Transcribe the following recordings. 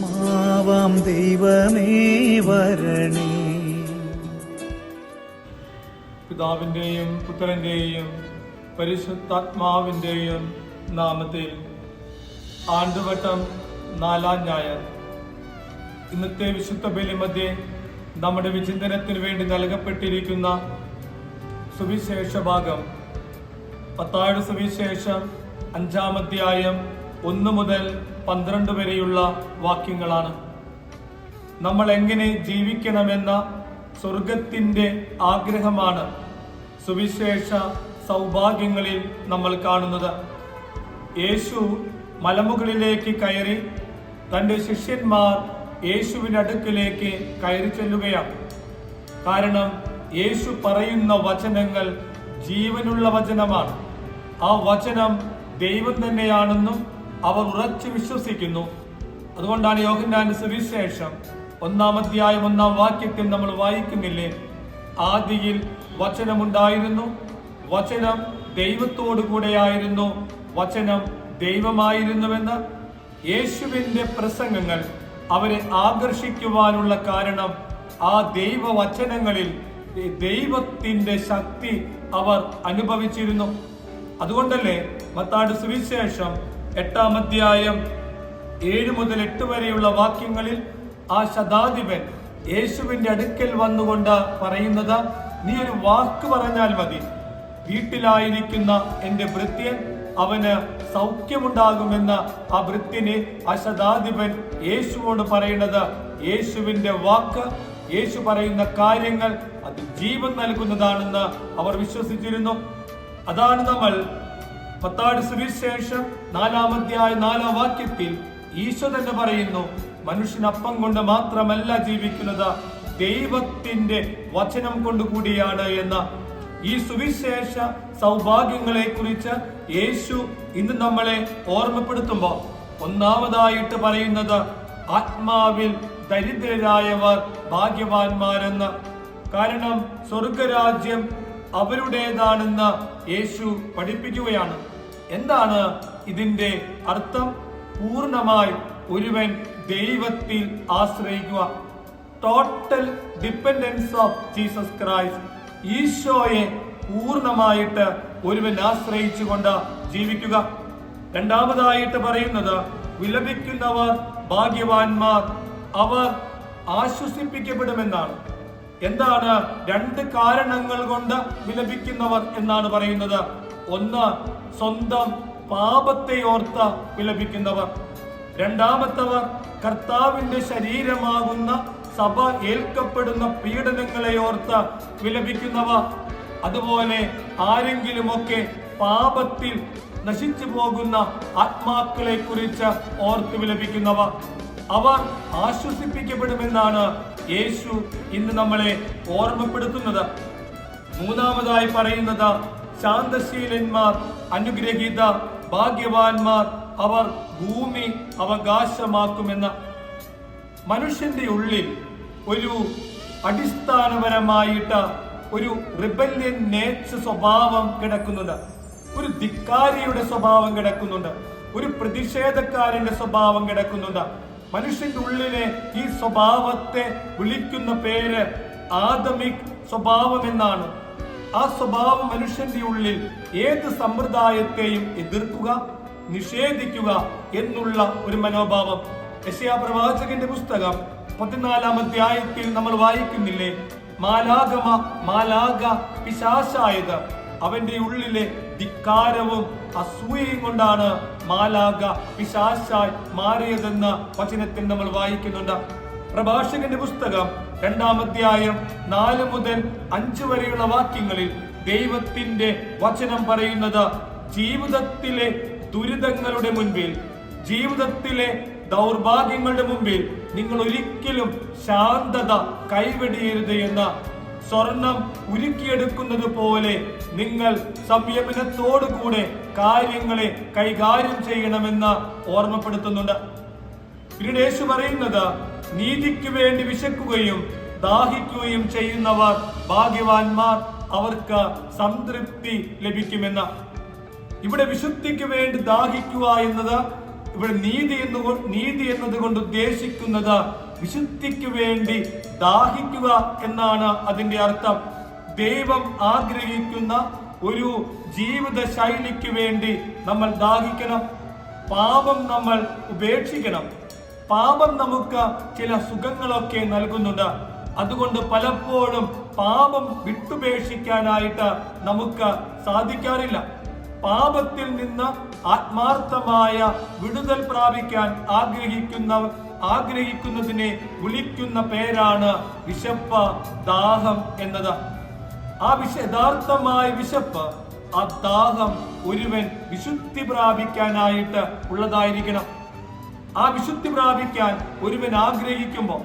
മാവാം ദൈവമേ വരണേ. പിതാവിൻ്റെയും പുത്രൻ്റെയും പരിശുദ്ധാത്മാവിൻ്റെയും നാമത്തിൽ ആണ്ടുവട്ടം 4-ാം ഞായർ ഇന്നത്തെ വിശുദ്ധ ബലി മധ്യേ നമ്മുടെ വിചിന്തനത്തിന് വേണ്ടി നൽകപ്പെട്ടിരിക്കുന്ന സുവിശേഷ ഭാഗം മത്തായിയുടെ സുവിശേഷം 5-ാം അധ്യായം 1 മുതൽ 12 വരെയുള്ള വാക്യങ്ങളാണ്. നമ്മൾ എങ്ങനെ ജീവിക്കണമെന്ന സ്വർഗത്തിന്റെ ആഗ്രഹമാണ് സുവിശേഷ സൗഭാഗ്യങ്ങളിൽ നമ്മൾ കാണുന്നത്. യേശു മലമുകളിലേക്ക് കയറി തൻ്റെ ശിഷ്യന്മാർ യേശുവിൻ്റെ അടുക്കിലേക്ക് കയറി ചെല്ലുകയാണ്. കാരണം യേശു പറയുന്ന വചനങ്ങൾ ജീവനുള്ള വചനമാണ്. ആ വചനം ദൈവം തന്നെയാണെന്നും അവർ ഉറച്ചു വിശ്വസിക്കുന്നു. അതുകൊണ്ടാണ് യോഹന്നാന്റെ സുവിശേഷം 1-ാം അധ്യായം 1-ാം വാക്യത്തിൽ നമ്മൾ വായിക്കുന്നില്ലേ, ആദിയിൽ വചനമുണ്ടായിരുന്നു, വചനം ദൈവത്തോടു കൂടെയായിരുന്നു, വചനം ദൈവമായിരുന്നുവെന്ന്. യേശുവിന്റെ പ്രസംഗങ്ങൾ അവരെ ആകർഷിക്കുവാനുള്ള കാരണം ആ ദൈവവചനങ്ങളിൽ ദൈവത്തിന്റെ ശക്തി അവർ അനുഭവിച്ചിരുന്നു. അതുകൊണ്ടല്ലേ മത്തായിയുടെ സുവിശേഷം 8-ാം അധ്യായം 7 മുതൽ 8 വരെയുള്ള വാക്യങ്ങളിൽ ആ ശതാധിപൻ യേശുവിന്റെ അടുക്കൽ വന്നുകൊണ്ട് പറയുന്നത്, നീ ഒരു വാക്ക് പറഞ്ഞാൽ മതി, വീട്ടിലായിരിക്കുന്ന എന്റെ ഭൃത്യൻ അവന് സൗഖ്യമുണ്ടാകുമെന്ന് ആ ഭൃത്യനെ ആ ശതാധിപൻ യേശുവോട് പറയുന്നത്. യേശുവിന്റെ വാക്ക്, യേശു പറയുന്ന കാര്യങ്ങൾ അത് ജീവൻ നൽകുന്നതാണെന്ന് അവർ വിശ്വസിച്ചിരുന്നു. അതാണ് നമ്മൾ മത്തായിയുടെ സുവിശേഷം 4-ാം അധ്യായം 4-ാം വാക്യത്തിൽ ഈശോ തന്നെ പറയുന്നു, മനുഷ്യൻ അപ്പം കൊണ്ട് മാത്രമല്ല ജീവിക്കുന്നത്, ദൈവത്തിന്റെ വചനം കൊണ്ടുകൂടിയാണ് എന്ന്. ഈ സുവിശേഷ സൗഭാഗ്യങ്ങളെ കുറിച്ച് യേശു ഇന്ന് നമ്മളെ ഓർമ്മപ്പെടുത്തുമ്പോൾ ഒന്നാമതായിട്ട് പറയുന്നത് ആത്മാവിൽ ദരിദ്രരായവർ ഭാഗ്യവാന്മാരെന്ന്. കാരണം സ്വർഗരാജ്യം അവരുടേതാണെന്ന് യേശു പഠിപ്പിക്കുകയാണ്. എന്താണ് ഇതിന്റെ അർത്ഥം? പൂർണ്ണമായി ഒരുവൻ ദൈവത്തിൽ ആശ്രയിക്കുക, total dependence of Jesus Christ. ഈശോയെ പൂർണ്ണമായിട്ട് ഒരുവൻ ആശ്രയിച്ചുകൊണ്ട് ജീവിക്കുക. രണ്ടാമതായിട്ട് പറയുന്നത് വിലപിക്കുന്നവർ ഭാഗ്യവാന്മാർ, അവർ ആശ്വസിപ്പിക്കപ്പെടുമെന്നാണ്. എന്താണ് 2 കാരണങ്ങൾ കൊണ്ട് വിലപിക്കുന്നവർ എന്നാണ് പറയുന്നത്? ഒന്ന്, സ്വന്തം പാപത്തെ ഓർത്ത് വിലപിക്കുന്നവർ. രണ്ടാമത്തവർ കർത്താവിന്റെ ശരീരമാകുന്ന സഭ ഏൽക്കപ്പെടുന്ന പീഡനങ്ങളെ ഓർത്ത് വിലപിക്കുന്നവർ. അതുപോലെ ആരെങ്കിലുമൊക്കെ പാപത്തിൽ നശിച്ചു പോകുന്ന ആത്മാക്കളെ കുറിച്ച് ഓർത്ത് വിലപിക്കുന്നവർ. അവർ ആശ്വസിപ്പിക്കപ്പെടുമെന്നാണ് യേശു ഇന്ന് നമ്മളെ ഓർമ്മപ്പെടുത്തുന്നത്. മൂന്നാമതായി പറയുന്നത് ശാന്തശീലന്മാർ, അനുഗ്രഹീത ഭാഗ്യവാന്മാർ, അവർ ഭൂമി അവകാശമാക്കുമെന്ന്. മനുഷ്യന്റെ ഉള്ളിൽ ഒരു അടിസ്ഥാനപരമായിട്ട് ഒരു റിബല്യൻ നേച്ചർ സ്വഭാവം കിടക്കുന്നുണ്ട്, ഒരു ധിക്കാരിയുടെ സ്വഭാവം കിടക്കുന്നുണ്ട്, ഒരു പ്രതിഷേധക്കാരന്റെ സ്വഭാവം കിടക്കുന്നുണ്ട്. മനുഷ്യന്റെ ഉള്ളിലെ ഈ സ്വഭാവത്തെ വിളിക്കുന്ന പേര് ആദമിക് സ്വഭാവം എന്നാണ്. ആ സ്വഭാവം മനുഷ്യന്റെ ഉള്ളിൽ ഏത് സമ്പ്രദായത്തെയും എതിർക്കുക, നിഷേധിക്കുക എന്നുള്ള ഒരു മനോഭാവം. യെശയ്യാ പ്രവാചകന്റെ പുസ്തകം 14-ാം അധ്യായത്തിൽ നമ്മൾ വായിക്കുന്നില്ലേ, മാലാഖ പിശാചായത് അവന്റെ ഉള്ളിലെ ധിക്കാരവും അസൂയയും കൊണ്ടാണ് മാലാഖ പിശാചായി മാറിയതെന്ന് വചനത്തിൽ നമ്മൾ വായിക്കുന്നുണ്ട്. പ്രഭാഷകന്റെ പുസ്തകം 2-ാം അധ്യായം 4 മുതൽ 5 വരെയുള്ള വാക്യങ്ങളിൽ ദൈവത്തിന്റെ വചനം പറയുന്നത്, ജീവിതത്തിലെ ദുരിതങ്ങളുടെ മുൻപിൽ, ജീവിതത്തിലെ ദൗർഭാഗ്യങ്ങളുടെ മുമ്പിൽ നിങ്ങൾ ഒരിക്കലും ശാന്തത കൈവെടിയരുത് എന്ന്. സ്വർണം ഉരുക്കിയെടുക്കുന്നത് പോലെ നിങ്ങൾ സംയമനത്തോടുകൂടെ കാര്യങ്ങളെ കൈകാര്യം ചെയ്യണമെന്ന് ഓർമ്മപ്പെടുത്തുന്നുണ്ട്. പിന്നീട് യേശു പറയുന്നത്, നീതിക്ക് വേണ്ടി വിശക്കുകയും ദാഹിക്കുകയും ചെയ്യുന്നവർ ഭാഗ്യവാന്മാർ, അവർക്ക് സംതൃപ്തി ലഭിക്കുമെന്ന്. ഇവിടെ വിശുദ്ധിക്ക് വേണ്ടി ദാഹിക്കുക എന്നത് ഇവിടെ നീതി എന്നതുകൊണ്ട് ഉദ്ദേശിക്കുന്നത് വിശുദ്ധിക്ക് വേണ്ടി ദാഹിക്കുക എന്നാണ് അതിന്റെ അർത്ഥം. ദൈവം ആഗ്രഹിക്കുന്ന ഒരു ജീവിത ശൈലിക്ക് വേണ്ടി നമ്മൾ ദാഹിക്കണം. പാപം നമ്മൾ ഉപേക്ഷിക്കണം. പാപം നമുക്ക് ചില സുഖങ്ങളൊക്കെ നൽകുന്നുണ്ട്. അതുകൊണ്ട് പലപ്പോഴും പാപം വിട്ടുപേക്ഷിക്കാനായിട്ട് നമുക്ക് സാധിക്കാറില്ല. പാപത്തിൽ നിന്ന് ആത്മാർത്ഥമായ വിടുതൽ പ്രാപിക്കാൻ ആഗ്രഹിക്കുന്നതിനെ വിളിക്കുന്ന പേരാണ് വിശപ്പ്, ദാഹം എന്നത്. ആ യഥാർത്ഥമായ വിശപ്പ്, ആ ദാഹം ഒരുവൻ വിശുദ്ധി പ്രാപിക്കാനായിട്ട് ഉള്ളതായിരിക്കണം. ആ വിശുദ്ധി പ്രാപിക്കാൻ ഒരുവൻ ആഗ്രഹിക്കുമ്പോൾ,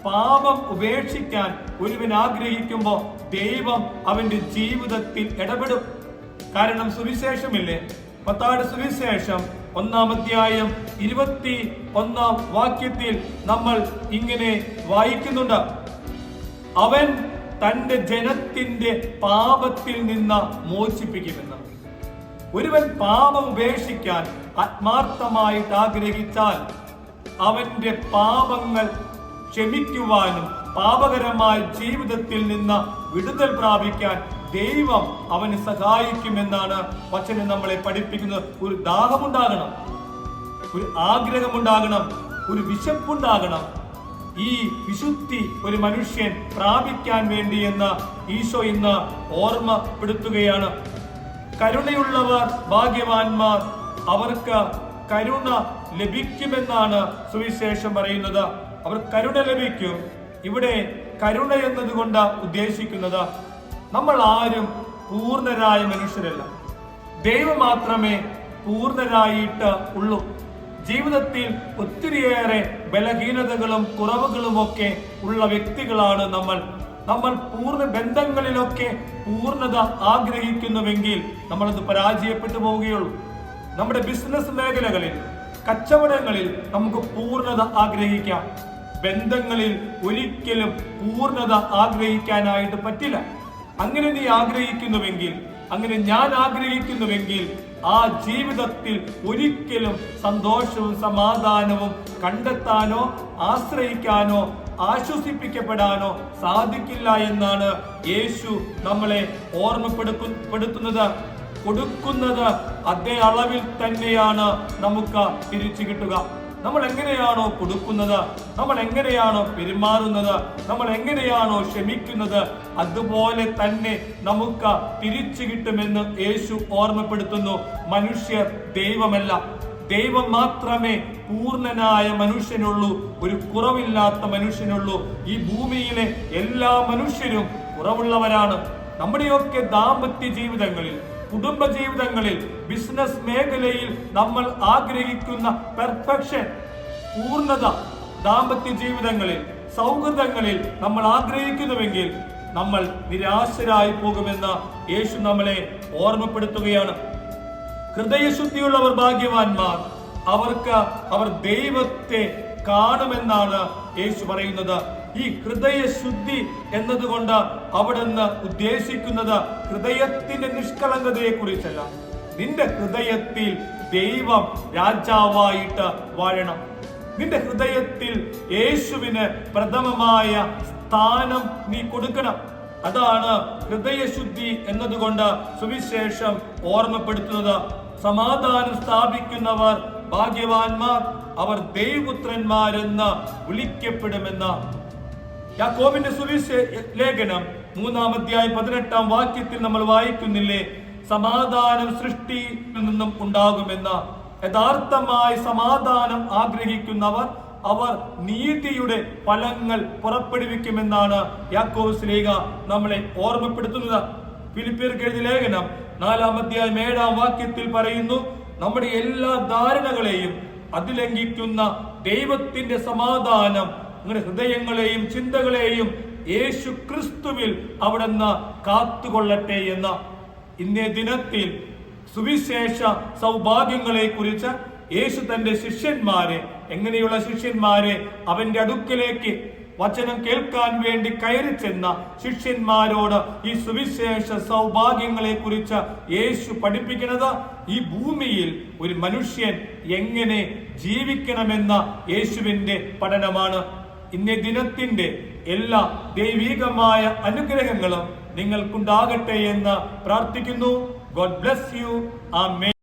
പാപം ഉപേക്ഷിക്കാൻ ഒരുവൻ ആഗ്രഹിക്കുമ്പോൾ ദൈവം അവന്റെ ജീവിതത്തിൽ ഇടപെടും. കാരണം സുവിശേഷമില്ലേ, മത്തായിയുടെ സുവിശേഷം 1-ാം അധ്യായം 21-ാം വാക്യത്തിൽ നമ്മൾ ഇങ്ങനെ വായിക്കുന്നുണ്ട്: അവൻ തന്റെ ജനത്തിന്റെ പാപത്തിൽ നിന്ന് മോചിപ്പിക്കുമെന്ന്. ഒരുവൻ പാപം ഉപേക്ഷിക്കാൻ ആത്മാർത്ഥമായിട്ട് ആഗ്രഹിച്ചാൽ അവന്റെ പാപങ്ങൾ ക്ഷമിക്കുവാനും പാപകരമായ ജീവിതത്തിൽ നിന്ന് വിടുതൽ പ്രാപിക്കാൻ ദൈവം അവന് സഹായിക്കുമെന്നാണ് വചനം നമ്മളെ പഠിപ്പിക്കുന്നത്. ഒരു ദാഹമുണ്ടാകണം, ഒരു ആഗ്രഹമുണ്ടാകണം, ഒരു വിശപ്പുണ്ടാകണം. ഈ വിശുദ്ധി ഒരു മനുഷ്യൻ പ്രാപിക്കാൻ വേണ്ടി എന്ന് ഈശോ ഇന്ന് ഓർമ്മപ്പെടുത്തുകയാണ്. കരുണയുള്ളവർ ഭാഗ്യവാന്മാർ, അവർക്ക് കരുണ ലഭിക്കുമെന്നാണ് സുവിശേഷം പറയുന്നത്. അവർ കരുണ ലഭിക്കും. ഇവിടെ കരുണ എന്നതുകൊണ്ട് ഉദ്ദേശിക്കുന്നത് നമ്മൾ ആരും പൂർണ്ണരായ മനുഷ്യരല്ല. ദൈവം മാത്രമേ പൂർണ്ണരായിട്ട് ഉള്ളൂ. ജീവിതത്തിൽ ഒത്തിരിയേറെ ബലഹീനതകളും കുറവുകളുമൊക്കെ ഉള്ള വ്യക്തികളാണ് നമ്മൾ പൂർണ്ണ ബന്ധങ്ങളിലൊക്കെ പൂർണ്ണത ആഗ്രഹിക്കുന്നുവെങ്കിൽ നമ്മളത് പരാജയപ്പെട്ടു പോവുകയുള്ളൂ. നമ്മുടെ ബിസിനസ് മേഖലകളിൽ, കച്ചവടങ്ങളിൽ നമുക്ക് പൂർണ്ണത ആഗ്രഹിക്കാം. ബന്ധങ്ങളിൽ ഒരിക്കലും പൂർണ്ണത ആഗ്രഹിക്കാനായിട്ട് പറ്റില്ല. അങ്ങനെ നീ ആഗ്രഹിക്കുന്നുവെങ്കിൽ, അങ്ങനെ ഞാൻ ആഗ്രഹിക്കുന്നുവെങ്കിൽ ആ ജീവിതത്തിൽ ഒരിക്കലും സന്തോഷവും സമാധാനവും കണ്ടെത്താനോ ആശ്രയിക്കാനോ ആശ്വസിപ്പിക്കപ്പെടാനോ സാധിക്കില്ല എന്നാണ് യേശു നമ്മളെ ഓർമ്മപ്പെടുത്തുന്നത്. കൊടുക്കുന്നത് അതേ അളവിൽ തന്നെയാണ് നമുക്ക് തിരിച്ചു കിട്ടുക. നമ്മൾ എങ്ങനെയാണോ കൊടുക്കുന്നത്, നമ്മൾ എങ്ങനെയാണോ പെരുമാറുന്നത്, നമ്മൾ എങ്ങനെയാണോ ക്ഷമിക്കുന്നത്, അതുപോലെ തന്നെ നമുക്ക് തിരിച്ചു കിട്ടുമെന്ന് യേശു ഓർമ്മപ്പെടുത്തുന്നു. മനുഷ്യർ ദൈവമല്ല. ദൈവം മാത്രമേ പൂർണ്ണനായ മനുഷ്യനുള്ളൂ, ഒരു കുറവില്ലാത്ത മനുഷ്യനുള്ളൂ. ഈ ഭൂമിയിലെ എല്ലാ മനുഷ്യരും കുറവുള്ളവരാണ്. നമ്മുടെയൊക്കെ ദാമ്പത്യ ജീവിതങ്ങളിൽ, കുടുംബ ജീവിതങ്ങളിൽ, ബിസിനസ് മേഖലയിൽ നമ്മൾ ആഗ്രഹിക്കുന്ന പെർഫെക്ഷൻ, പൂർണ്ണത, ദാമ്പത്യ ജീവിതങ്ങളിൽ, സൗഹൃദങ്ങളിൽ നമ്മൾ ആഗ്രഹിക്കുന്നുവെങ്കിൽ നമ്മൾ നിരാശരായി പോകുമെന്ന് യേശു നമ്മളെ ഓർമ്മപ്പെടുത്തുകയാണ്. ഹൃദയശുദ്ധിയുള്ളവർ ഭാഗ്യവാന്മാർ, അവർ ദൈവത്തെ കാണുമെന്നാണ് യേശു പറയുന്നത്. ഈ ഹൃദയശുദ്ധി എന്നതുകൊണ്ട് അവിടുന്ന് ഉദ്ദേശിക്കുന്നത് ഹൃദയത്തിന്റെ നിഷ്കളങ്കതയെ കുറിച്ചല്ല. നിന്റെ ഹൃദയത്തിൽ ദൈവം രാജാവായിട്ട് വാഴണം. നിന്റെ ഹൃദയത്തിൽ യേശുവിന് പ്രഥമമായ സ്ഥാനം നീ കൊടുക്കണം. അതാണ് ഹൃദയശുദ്ധി എന്നതുകൊണ്ട് സുവിശേഷം ഓർമ്മപ്പെടുത്തുന്നത്. സമാധാനം സ്ഥാപിക്കുന്നവർ ഭാഗ്യവാന്മാർ, അവർ ദൈവപുത്രന്മാരെന്ന് വിളിക്കപ്പെടുമെന്ന്. യാക്കോബിന്റെ ലേഖനം 3-ാം അധ്യായം 18-ാം വാക്യത്തിൽ നമ്മൾ വായിക്കുന്നില്ലേ, സമാധാനം സൃഷ്ടിയിൽ നിന്നും ഉണ്ടാകുമെന്ന്. യഥാർത്ഥമായി സമാധാനം ആഗ്രഹിക്കുന്നവർ അവർ നീതിയുടെ ഫലങ്ങൾ പുറപ്പെടുവിക്കുമെന്നാണ് യാക്കോബ് ശ്ലീഹ നമ്മളെ ഓർമ്മപ്പെടുത്തുന്നത്. ഫിലിപ്പിയർക്ക് എഴുതിയ ലേഖനം 4-ാം അധ്യായം 7-ാം വാക്യത്തിൽ പറയുന്നു, നമ്മുടെ എല്ലാ ധാരണകളെയും അതിലംഘിക്കുന്ന ദൈവത്തിന്റെ സമാധാനം നിങ്ങളുടെ ഹൃദയങ്ങളെയും ചിന്തകളെയും യേശു ക്രിസ്തുവിൽ അവിടുന്ന് കാത്തുകൊള്ളട്ടെ എന്ന്. ഇന്നേ ദിനത്തിൽ സുവിശേഷ സൗഭാഗ്യങ്ങളെ കുറിച്ച് യേശു തന്റെ ശിഷ്യന്മാരെ, എങ്ങനെയുള്ള ശിഷ്യന്മാരെ അവന്റെ അടുക്കലേക്ക് വചനം കേൾക്കാൻ വേണ്ടി കയറി ചെന്ന ശിഷ്യന്മാരോട് ഈ സുവിശേഷ സൗഭാഗ്യങ്ങളെ കുറിച്ച് യേശു പഠിപ്പിക്കുന്നത് ഈ ഭൂമിയിൽ ഒരു മനുഷ്യൻ എങ്ങനെ ജീവിക്കണമെന്ന യേശുവിന്റെ പഠനമാണ്. ഇന്നേ ദിനത്തിന്റെ എല്ലാ ദൈവികമായ അനുഗ്രഹങ്ങളും നിങ്ങൾക്കുണ്ടാകട്ടെ എന്ന് പ്രാർത്ഥിക്കുന്നു. God bless you. ആമേൻ.